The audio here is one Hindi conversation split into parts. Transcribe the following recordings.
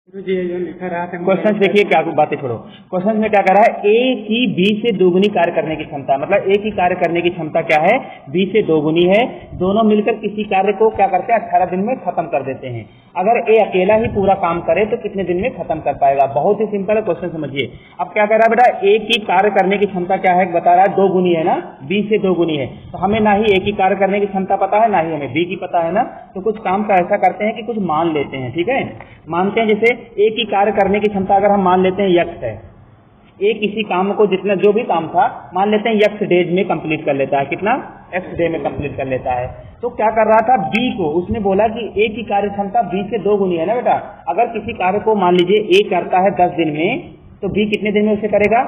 जी जो लिखा रहा था क्वेश्चन देखिए, क्या बातें छोड़ो। क्वेश्चन में क्या कर रहा है, ए की बी से दोगुनी कार्य करने की क्षमता, मतलब ए की कार्य करने की क्षमता क्या है, बी से दोगुनी है। दोनों मिलकर किसी कार्य को क्या करते हैं, 18 दिन में खत्म कर देते हैं। अगर ए अकेला ही पूरा काम करे तो कितने दिन में खत्म कर पाएगा। बहुत ही सिंपल है क्वेश्चन, समझिए। अब क्या कर रहा है बेटा, ए की कार्य करने की क्षमता क्या है, बता रहा है दोगुनी है ना, बी से दोगुनी है। तो हमें ना ही ए की कार्य करने की क्षमता पता है, ना ही हमें बी की पता है ना। तो कुछ काम का ऐसा करते हैं कि कुछ मान लेते हैं, ठीक है। मानते हैं जैसे ए की कार्य करने की क्षमता अगर हम मान लेते हैं यक्स है, ए किसी काम को जितना जो भी काम था मान लेते हैं यक्स डेज में कंप्लीट कर लेता है। कितना, एक्स डे में कंप्लीट कर लेता है। तो क्या कर रहा था, बी को उसने बोला कि ए की कार्य क्षमता बी से दोगुनी है ना बेटा। अगर किसी कार्य को मान लीजिए ए करता है 10 दिन में, तो बी कितने दिन में उसे करेगा,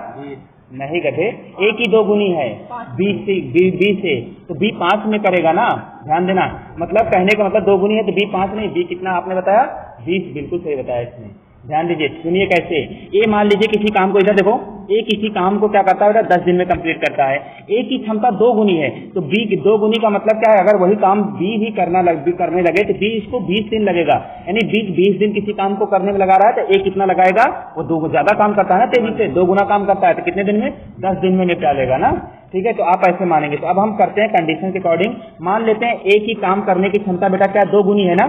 नहीं गधे, ए की दोगुनी है बी से, तो बी 5 में करेगा ना। ध्यान देना, मतलब कहने का मतलब दोगुनी है तो बी 5 नहीं, बी कितना आपने बताया, 20। बिल्कुल सही बताया इसने। ध्यान दीजिए, सुनिए कैसे। ए मान लीजिए किसी काम को, इधर देखो, ए किसी काम को क्या करता है, 10 दिन में कंप्लीट करता है। ए की क्षमता दोगुनी है, तो बी की दोगुनी का मतलब क्या है, अगर वही काम बी भी करने लगे तो बी इसको 20 दिन लगेगा। यानी 20 दिन किसी काम को करने में लगा रहा है तो ए कितना लगाएगा, वो दो ज्यादा काम करता है ना, तेजी से 2 गुना काम करता है, तो कितने दिन में, 10 दिन में निपटा लेगा ना। ठीक है, तो आप ऐसे मानेंगे। तो अब हम करते हैं कंडीशन के अकॉर्डिंग, मान लेते हैं ए की काम करने की क्षमता बेटा क्या, दोगुनी है ना,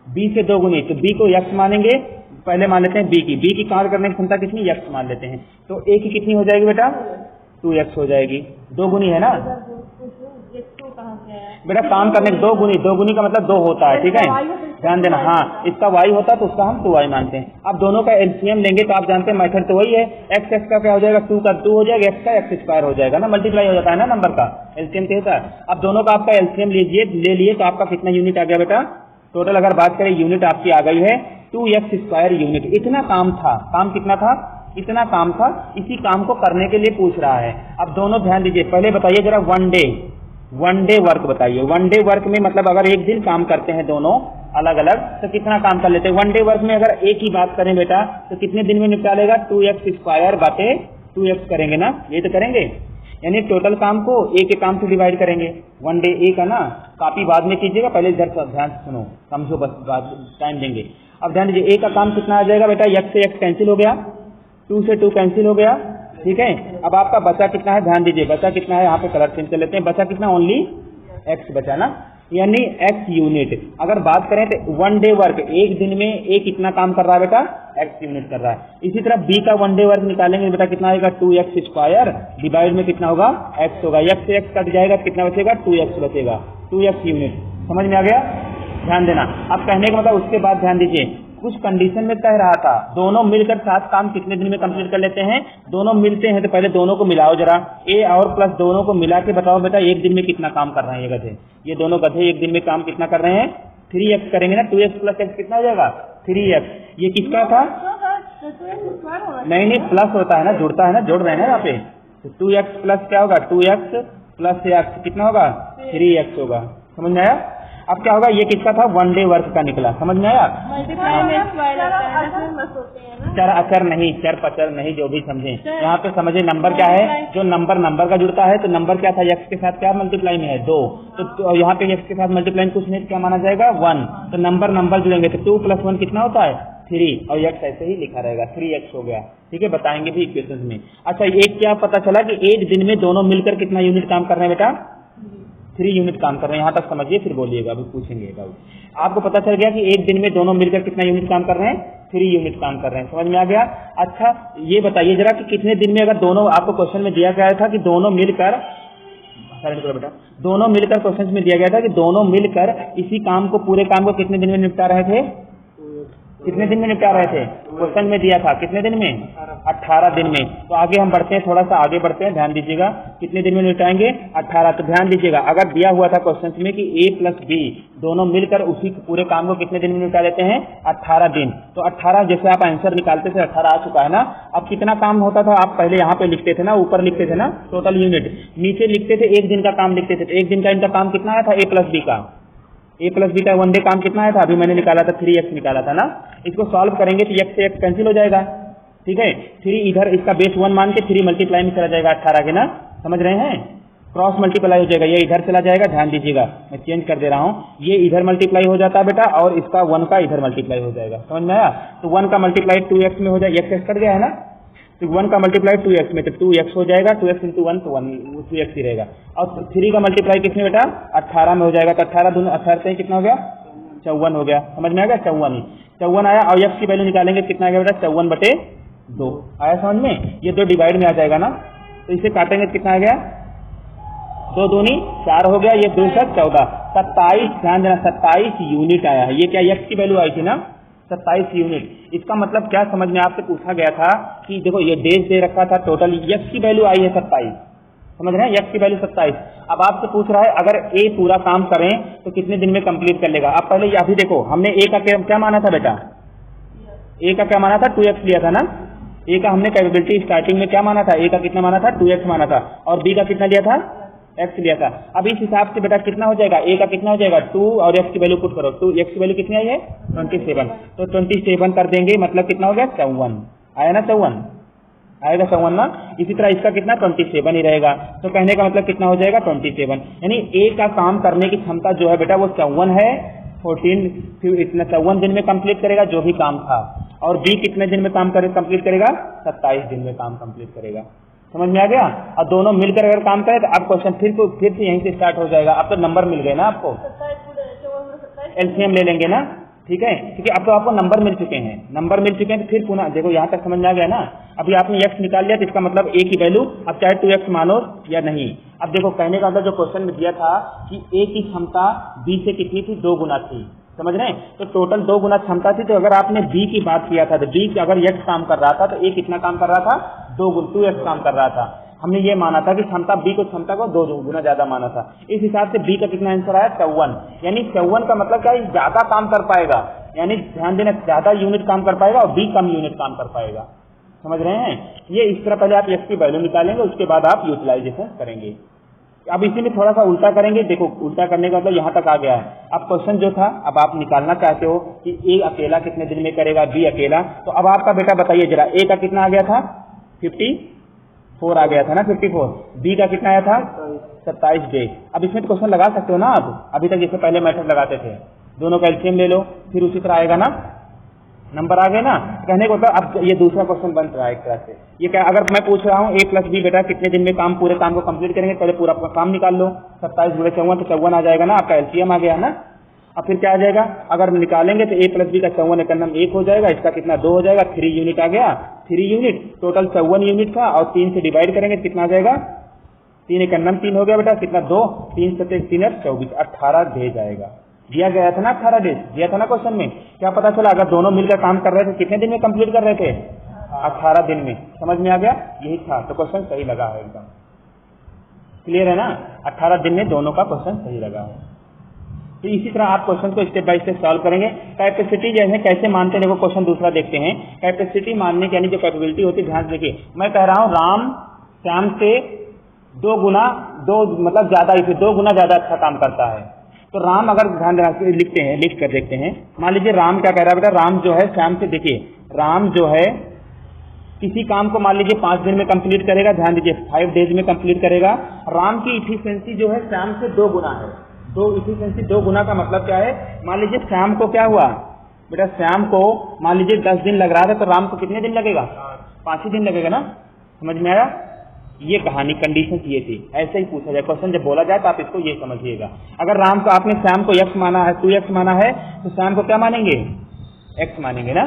बी से दोगुनी, तो बी को यक्स मानेंगे। पहले मान लेते हैं बी की कार्य करने की क्षमता कितनी, यक्स मान लेते हैं। तो ए की कितनी हो जाएगी बेटा, 2x हो जाएगी, दोगुनी है ना बेटा। काम करने की दोगुनी का मतलब 2 होता है, ठीक है, ध्यान देना। हाँ, इसका y होता है तो उसका हम 2y मानते हैं। अब दोनों का एलसीएम लेंगे तो आप जानते हैं मेथड तो वही है, x का क्या हो जाएगा, 2 का 2 हो जाएगा, x का x² हो जाएगा ना, मल्टीप्लाई हो जाता है ना नंबर का, एलसीएम तो होता है। अब दोनों का आपका एलसीएम ले लिए तो आपका कितना यूनिट आ गया बेटा, टोटल अगर बात करें यूनिट आपकी आ गई है 2x² यूनिट। इतना काम था, काम कितना था, इतना काम था। इसी काम को करने के लिए पूछ रहा है। अब दोनों ध्यान दीजिए, पहले बताइए जरा वन डे वर्क बताइए। वन डे वर्क में मतलब अगर एक दिन काम करते हैं दोनों अलग अलग तो कितना काम कर लेते हैं। वन डे वर्क में अगर एक ही बात करें बेटा तो कितने दिन में निपटा लेगा, 2x² बाटे 2x करेंगे ना, ये तो करेंगे। यानी टोटल काम को ए के काम से डिवाइड करेंगे। वन डे ए का ना, कॉपी बाद में कीजिएगा, पहले इधर ध्यान से सुनो, समझो, बस टाइम देंगे। अब ध्यान दीजिए, ए का काम कितना आ जाएगा बेटा, x से x कैंसिल हो गया, 2 से 2 कैंसिल हो गया, ठीक है। अब आपका बचा कितना है, ध्यान दीजिए बचा कितना है, यहाँ पे कलर चेंज कर लेते हैं, बचा कितना, ओनली x बचा ना, यानी x यूनिट। अगर बात करें तो वन डे वर्क, एक दिन में ए कितना काम कर रहा है बेटा, x यूनिट कर रहा है। इसी तरह b का वन डे वर्क निकालेंगे बेटा, कितना आएगा, 2x² डिवाइड में कितना होगा, x होगा, x से x कट जाएगा, कितना बचेगा, 2x बचेगा, 2x यूनिट। समझ में आ गया, ध्यान देना। अब कहने का मतलब उसके बाद ध्यान दीजिए, कुछ कंडीशन में कह रहा था दोनों मिलकर 7 काम कितने दिन में कंप्लीट कर लेते हैं। दोनों मिलते हैं तो पहले दोनों को मिलाओ जरा, ए और प्लस दोनों को मिला के बताओ बेटा एक दिन में कितना काम कर रहे हैं ये गधे। ये दोनों गधे एक दिन में काम कितना कर रहे हैं, 3x करेंगे ना, 2x प्लस x कितना हो जाएगा, 3x। ये किसका था, नहीं प्लस होता है ना, जुड़ता है ना, जोड़ रहे हैं ना यहाँ पे। तो 2x प्लस क्या होगा, 2x प्लस x कितना होगा, 3x होगा। समझ में आया। अब क्या होगा, ये किसका था, वन डे वर्क का निकला, समझ में आया। चर अचर नहीं, चर पचर नहीं, जो भी समझे यहाँ पे समझे। नंबर क्या है, जो नंबर का जुड़ता है, तो नंबर क्या था, x के साथ क्या मल्टीप्लाई में है, 2, तो यहाँ पे x के साथ मल्टीप्लाई कुछ नहीं, क्या माना जाएगा, 1। तो नंबर जुड़ेंगे तो 2 + 1 कितना होता है, 3, और x ऐसे ही लिखा रहेगा, 3x हो गया, ठीक है। बताएंगे भी इक्वेशन में। अच्छा, एक क्या पता चला कि एक दिन में दोनों मिलकर कितना यूनिट काम कर रहे हैं बेटा, 3 यूनिट काम कर रहे हैं। यहाँ तक समझिए, फिर बोलिएगा, अभी पूछेंगे डाउट। आपको पता चल गया कि एक दिन में दोनों मिलकर कितना यूनिट काम कर रहे हैं, 3 यूनिट काम कर रहे हैं। समझ में आ गया। अच्छा, ये बताइए जरा कि कितने दिन में, अगर दोनों, आपको क्वेश्चन में दिया गया था कि दोनों मिलकर, बेटा दोनों मिलकर, क्वेश्चन में दिया गया था कि दोनों मिलकर इसी काम को, पूरे काम को कितने दिन में निपटा रहे थे, कितने दिन में निपटा रहे थे, क्वेश्चन में दिया था कितने दिन में, 18 दिन में। तो आगे हम बढ़ते हैं, थोड़ा सा आगे बढ़ते हैं, ध्यान दीजिएगा, कितने दिन में निपटाएंगे, 18। तो ध्यान दीजिएगा, अगर दिया हुआ था क्वेश्चन में कि a + b दोनों मिलकर उसी पूरे काम को कितने दिन में निपटा लेते हैं, 18 दिन। तो 18, जैसे आप आंसर निकालते थे 18 आ चुका है ना। अब कितना काम होता था, आप पहले यहाँ पे लिखते थे ना, ऊपर लिखते थे ना टोटल यूनिट, नीचे लिखते थे एक दिन का काम लिखते थे। तो एक दिन का इनका काम कितना आया था, a + b का, a + b का वन डे काम कितना आया था, अभी मैंने निकाला था 3x निकाला था ना। इसको सॉल्व करेंगे तो x से x कैंसिल हो जाएगा, ठीक है। 3 इधर इसका बेस 1 मान के 3 मल्टीप्लाई में चला जाएगा 18 के ना, समझ रहे हैं। क्रॉस मल्टीप्लाई हो जाएगा, ये इधर चला जाएगा, ध्यान दीजिएगा मैं चेंज कर दे रहा हूँ, ये इधर मल्टीप्लाई हो जाता है बेटा और इसका 1 का इधर मल्टीप्लाई हो जाएगा, समझ में आया। तो 1 का मल्टीप्लाई 2x में हो जाएगा, x कट गया है ना, तो 1 का मल्टीप्लाई 2x में, तो 2x हो जाएगा, 2x इंटू 1 तो 2x ही रहेगा। और 3 का मल्टीप्लाई कितने बेटा 18 में हो जाएगा, तो 18 दोनों 18 से कितना हो गया 54 हो गया, समझ में आ गया, 54 आया। और x की वैल्यू निकालेंगे कितना आ गया बेटा 54/2 आया समझ में, ये 2 डिवाइड में आ जाएगा ना, तो इसे काटेंगे कितना आ गया 2 दूनी 4 हो गया, ये 2 से 14, 27, ध्यान देना 27 यूनिट आया है। ये क्या x की वैल्यू आई थी ना 27 यूनिट। इसका मतलब क्या समझ में आपसे पूछा गया था कि देखो ये डेज दे रखा था, टोटल x की वैल्यू आई है 27, समझ रहे हैं, x की वैल्यू 27। अब आपसे पूछ रहा है अगर a पूरा काम करें तो कितने दिन में कंप्लीट कर लेगा। अब पहले अभी देखो हमने a का क्या माना था बेटा, a का क्या माना था 2x लिया था ना, a का हमने कैपेबिलिटी स्टार्टिंग में क्या माना था, a का कितना माना था 2x माना था, और b का कितना लिया था x लिया था। अब इस हिसाब से बेटा कितना हो जाएगा, a का कितना हो जाएगा 2 और x की वैल्यू पुट करो, तो x की वैल्यू कितनी आई है 27, तो 27 कर देंगे, मतलब कितना हो गया 54 आया ना, 54 आएगा 54 ना। इसी तरह इसका कितना 27 ही रहेगा, तो कहने का मतलब कितना हो जाएगा 27, यानी a का काम करने की क्षमता जो है बेटा वो 54 है, 14 इतना 54 दिन में कंप्लीट करेगा जो भी काम था, और b कितने दिन में काम कंप्लीट करेगा 27 दिन में काम कंप्लीट करेगा, समझ में आ गया। और दोनों मिलकर अगर काम करें तो अब क्वेश्चन फिर से यहीं से स्टार्ट हो जाएगा। अब तो नंबर मिल गए ना आपको, एलसीएम ले लेंगे ना, ठीक है, क्योंकि अब तो आपको नंबर मिल चुके हैं, तो फिर पुनः देखो यहाँ तक समझ में आ गया ना। अभी आपने x निकाल लिया तो इसका मतलब a की वैल्यू अब चाहे 2x मानो या नहीं। अब देखो कहने का मतलब जो क्वेश्चन में दिया था कि a की क्षमता b से कितनी थी 2 गुना थी, समझ रहे हैं, तो टोटल 2 गुना क्षमता थी। तो अगर आपने b की बात किया था तो b अगर x काम कर रहा था तो a कितना काम कर रहा था 2x काम कर रहा था। हमने ये माना था कि क्षमता b को क्षमता को 2 गुना ज्यादा माना था। इस हिसाब से b का कितना आंसर आया 54, यानी 54 का मतलब क्या है ज्यादा काम कर पाएगा, यानी ध्यान देना ज्यादा यूनिट काम कर पाएगा और b कम यूनिट काम कर पाएगा, समझ रहे हैं। ये इस तरह पहले आप x की वैल्यू निकालेंगे, उसके बाद आप यूटिलाइजेशन करेंगे। अब इसी में थोड़ा सा उल्टा करेंगे, देखो उल्टा करने का मतलब यहाँ तक आ गया है। अब क्वेश्चन जो था अब आप निकालना चाहते हो कि a अकेला कितने दिन में करेगा, b अकेला, तो अब आपका बेटा बताइए जरा a का कितना आ गया था 54 आ गया था ना 54, b का कितना आया था 27 डेज। अब इसमें तो क्वेश्चन लगा सकते हो ना आप, अभी तक जैसे पहले मेथड लगाते थे, दोनों का एलसीएम ले लो, फिर उसी तरह आएगा ना, नंबर आ गए ना। कहने को मतलब अब ये दूसरा क्वेश्चन बन रहा है एक तरह से। ये क्या अगर मैं पूछ रहा हूँ a + b बेटा कितने दिन में काम पूरे काम को कंप्लीट करेंगे, पहले पूरा काम निकाल लो, 27 × 54 तो 54 आ जाएगा ना, आपका एलसीएम आ गया ना। अब फिर क्या आ जाएगा, अगर निकालेंगे तो a + b का 54 का नाम 1 हो जाएगा, इसका कितना 2 हो जाएगा, 3 यूनिट आ गया, 3 यूनिट टोटल 54 यूनिट था, और 3 से डिवाइड करेंगे कितना आ जाएगा 3 का नाम 3 हो गया बेटा, कितना 2, 3 × 7 = 3 = 24, 18 डेज आएगा। दिया गया था ना 18 डेज दिया था ना क्वेश्चन में। क्या पता चला अगर दोनों मिलकर काम कर रहे थे कितने दिन में कंप्लीट कर रहे थे 18 दिन में, समझ में आ गया, यही था। तो क्वेश्चन सही लगा है, एकदम क्लियर है ना, 18 दिन में दोनों का क्वेश्चन सही लगा है। तो इसी तरह आप क्वेश्चन को स्टेप बाय स्टेप सॉल्व करेंगे। कैपेसिटी जैसे कैसे मानते हैं, देखो क्वेश्चन दूसरा देखते हैं। कैपेसिटी मानने की यानी जो कैपेबिलिटी होती है, ध्यान से देखिए, मैं कह रहा हूँ राम श्याम से 2 गुना मतलब ज्यादा, इसे 2 गुना ज्यादा अच्छा काम करता है। तो राम अगर ध्यान देना लिखते हैं, लिख कर देखते हैं। मान लीजिए राम क्या कह रहा है बेटा, राम जो है श्याम से, देखिए राम जो है किसी काम को मान लीजिए 5 दिन में कंप्लीट करेगा, ध्यान दीजिए 5 डेज में कंप्लीट करेगा। राम की इफिशिएंसी जो है श्याम से 2 गुना है। तो इफिशिएंसी 2 गुना का मतलब क्या है, मान लीजिए श्याम को क्या हुआ बेटा, श्याम को मान लीजिए 10 दिन लग रहा था, तो राम को कितने दिन लगेगा 5 ही दिन लगेगा ना, समझ में आया। ये कहानी कंडीशन ये थी, ऐसे ही पूछा जाए क्वेश्चन जब बोला जाए तो आप इसको ये समझिएगा। अगर राम को आपने श्याम को x माना है, 2x माना है, तो श्याम को क्या मानेंगे x मानेंगे ना,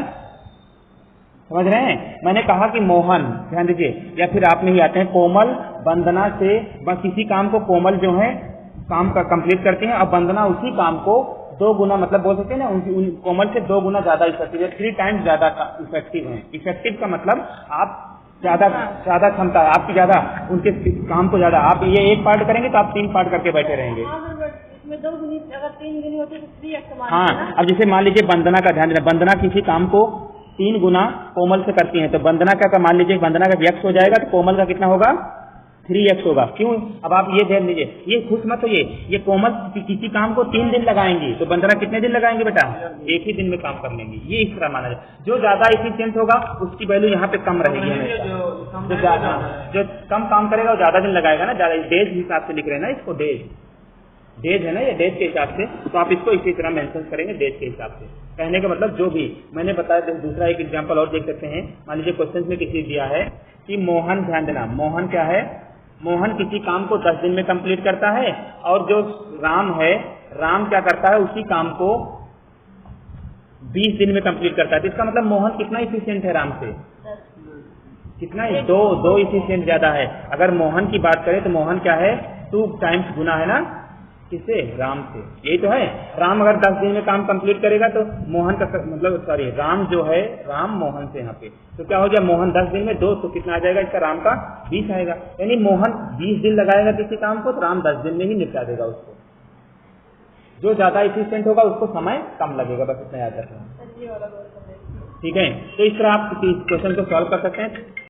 समझ रहे हैं। मैंने कहा कि मोहन, ध्यान दीजिए, या फिर आप में ही आते हैं कोमल वंदना से, बस किसी काम को कोमल जो है काम का कंप्लीट करते हैं, अब वंदना उसी काम को 2 गुना मतलब बोल सकते हैं ना, कोमल से 2 गुना ज्यादा इफेक्टिव है, 3 टाइम्स ज्यादा इफेक्टिव है। इफेक्टिव का मतलब आप ज्यादा क्षमता है आपकी, ज्यादा उनके काम को ज्यादा, आप ये 1 पार्ट करेंगे तो आप 3 पार्ट करके बैठे रहेंगे। इसमें 2 गुनी अगर 3 गुनी होती तो 3x। हाँ, अब जैसे मान लीजिए वंदना का ध्यान देना, वंदना किसी काम को 3 गुना कोमल से करती है, तो वंदना का मान लीजिए वंदना का x हो जाएगा, तो कोमल का कितना होगा 3x होगा। क्यों? अब आप ये ध्यान दीजिए, ये खुश मत होइए, ये कोमल किसी काम को 3 दिन लगाएंगी तो बंदना कितने दिन लगाएंगे बेटा? एक ही दिन में काम कर लेंगे। ये इस तरह माना जाए, जो ज्यादा एफिशिएंट होगा उसकी वैल्यू यहाँ पे कम रहेगी हमेशा। जो कम काम करेगा वो ज्यादा दिन लगाएगा ना, ज्यादा डेज हिसाब से लिख रहे हैं ना इसको, डेज है ना, ये डेज के हिसाब से, तो आप इसको इसी तरह मेंशन करेंगे डेज के हिसाब से। कहने का मतलब जो भी मैंने बताया। दूसरा एक एग्जांपल और देख सकते हैं। मान लीजिए क्वेश्चन में किसी दिया है कि मोहन, ध्यान देना, मोहन क्या है? मोहन किसी काम को 10 दिन में कंप्लीट करता है, और जो राम है, राम क्या करता है? उसी काम को 20 दिन में कंप्लीट करता है। तो इसका मतलब मोहन कितना इफिशिएंट है राम से? कितना है? दो इफिशिएंट ज्यादा है। अगर मोहन की बात करें तो मोहन क्या है? 2 टाइम्स गुना है ना, किससे? राम से। यही तो है, राम अगर 10 दिन में काम कंप्लीट करेगा तो मोहन का मतलब सॉरी राम जो है, राम मोहन से यहाँ पे, तो क्या हो जाए? मोहन 10 दिन में 2 तो कितना आ जाएगा इसका? राम का 20 आएगा। यानी मोहन 20 दिन लगाएगा किसी काम को तो राम 10 दिन में ही निपटा देगा उसको। जो ज्यादा एफिशिएंट होगा उसको समय कम लगेगा, बस इतना याद रखना। ठीक है, तो इस तरह आप किसी क्वेश्चन को सॉल्व कर सकते हैं।